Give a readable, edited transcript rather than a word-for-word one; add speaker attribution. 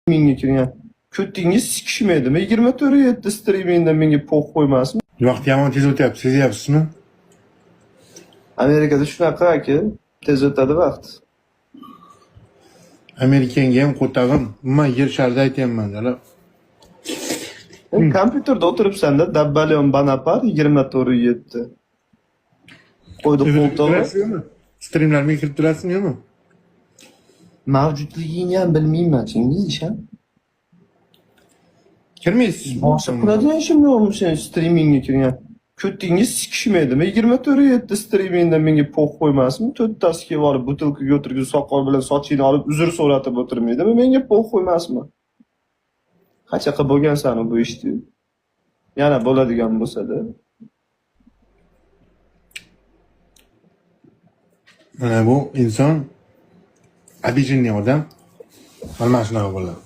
Speaker 1: Menga kirgan. Ko'tingiz sikishmaydimi? 24/7 streamingda menga poq qo'ymasmi?
Speaker 2: Vaqt yomon tez o'tyapti, sezyapsizmi?
Speaker 1: Amerikada shunaqaki, tez o'tadi vaqt.
Speaker 2: Amerikanga ham qo'tag'im. Men yer sharida aytyapman, jala.
Speaker 1: Kompyuterda o'tiribsanda, dabbalyon banapar 24/7. Qo'ydi qo'ltig'i.
Speaker 2: Streamlarga kirib turasizmi yo'qmi?
Speaker 1: Mavjudligini ham bilmayman, chingiz isham.
Speaker 2: Kirmaysiz.
Speaker 1: Boshqa qiladigan ishim yo'qmi sen streamingga kirgan? Ko'tingiz sikishmaydimi? 24/7 streamingda menga poq qo'ymasmi? To'rttasi kelib olib butilkaga o'tirgizib soqol bilan sochingni olib uzr so'ratib o'tirmaydimi? Menga poq qo'ymasmi? Qanaqa bo'lgansan bu ishni? Yana bo'ladigan bo'lsa-da.
Speaker 2: Mana bu inson обиженный odam. Mana shunaqa bo'ladi.